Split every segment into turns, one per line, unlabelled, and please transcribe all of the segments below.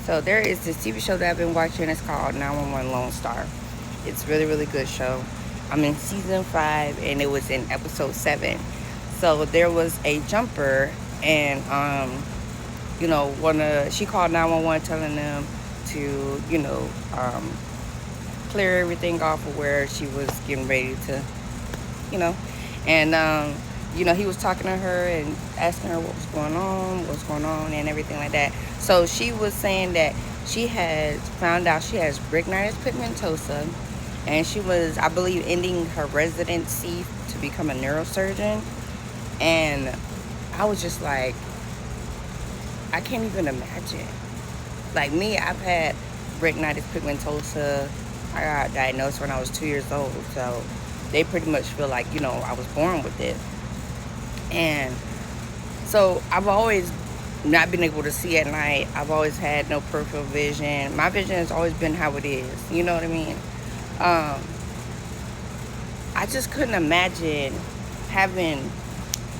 So there is this TV show that I've been watching. It's called 911 Lone Star. It's really, really good show. I'm in season 5 and it was in episode 7. So there was a jumper and she called 911 telling them to, clear everything off of where she was getting ready to, you know, and he was talking to her and asking her what was going on, and everything like that. So she was saying that she had found out she has Retnitis Pigmentosa, and she was, I believe, ending her residency to become a neurosurgeon. And I was just like, I can't even imagine. Like me, I've had Retnitis Pigmentosa. I got diagnosed when I was 2 years old, so they pretty much feel like, I was born with it. And so I've always not been able to see at night. I've always had no peripheral vision. My vision has always been how it is. You know what I mean? I just couldn't imagine having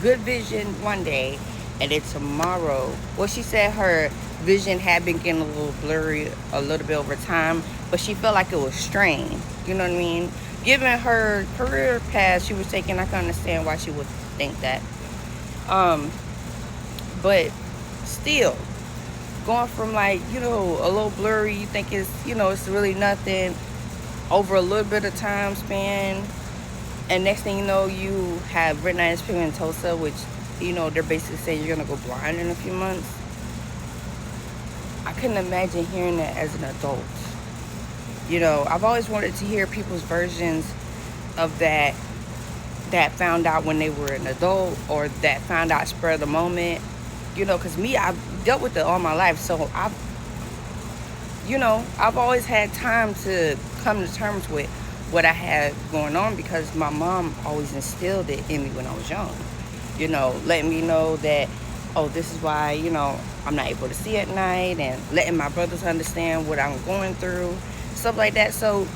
good vision one day and then tomorrow. Well, she said her vision had been getting a little blurry a little bit over time, but she felt like it was strained. You know what I mean? Given her career path she was taking, I can understand why she would think that. But still, going from like, a little blurry, you think it's really nothing, over a little bit of time span, and next thing you know, you have retinitis pigmentosa, which, they're basically saying you're gonna go blind in a few months. I couldn't imagine hearing that as an adult. I've always wanted to hear people's versions of that found out when they were an adult, or that found out spur of the moment. Because me, I've dealt with it all my life, so I've always had time to come to terms with what I had going on, because my mom always instilled it in me when I was young. Letting me know that, oh, this is why, I'm not able to see at night, and letting my brothers understand what I'm going through, stuff like that. So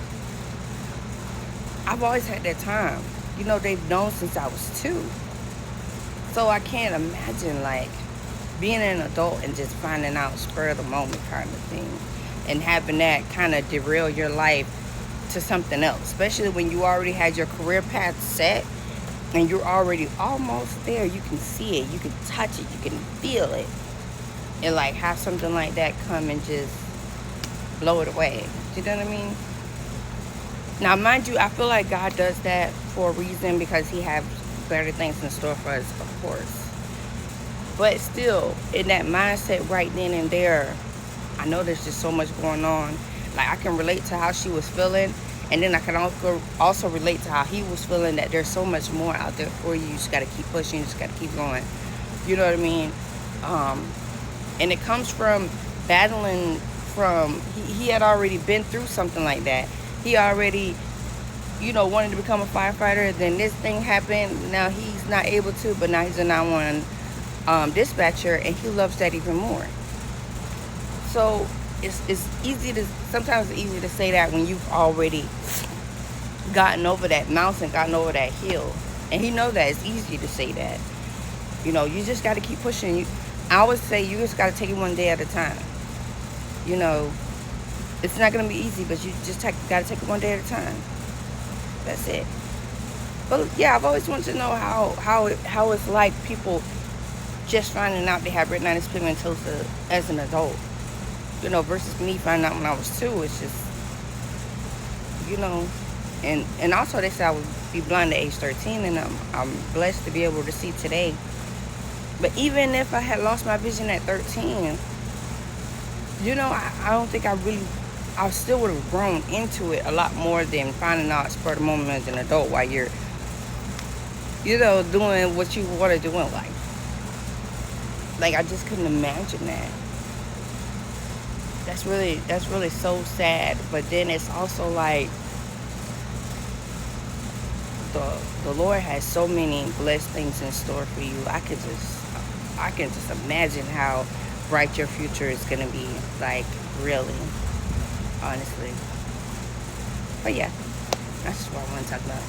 I've always had that time. They've known since I was 2. So I can't imagine, like, being an adult and just finding out spur of the moment kind of thing, and having that kind of derail your life to something else, especially when you already had your career path set and you're already almost there. You can see it, you can touch it, you can feel it, and like have something like that come and just blow it away. Do you know what I mean? Now, mind you, I feel like God does that for a reason, because he has better things in store for us, of course. But still, in that mindset right then and there, I know there's just so much going on. Like, I can relate to how she was feeling, and then I can also relate to how he was feeling, that there's so much more out there for you. You just got to keep pushing, you just got to keep going. You know what I mean? And it comes from battling from, he had already been through something like that. He already, wanted to become a firefighter. Then this thing happened. Now he's not able to, but now he's a 911 dispatcher, and he loves that even more. So sometimes it's easy to say that when you've already gotten over that mountain, gotten over that hill. And he knows that it's easy to say that. You just got to keep pushing. I always say you just got to take it one day at a time. It's not going to be easy, but you just got to take it one day at a time. That's it. But yeah, I've always wanted to know how it's like people just finding out they have retinitis pigmentosa as an adult. Versus me finding out when I was 2. It's just, and also they said I would be blind at age 13, and I'm blessed to be able to see today. But even if I had lost my vision at 13, I don't think I still would have grown into it a lot more than finding out spur of the moment as an adult while you're, doing what you want to do in life. Like, I just couldn't imagine that. That's really so sad. But then it's also like the Lord has so many blessed things in store for you. I can just imagine how bright your future is gonna be. Like, really, honestly. But yeah, that's just what I want to talk about.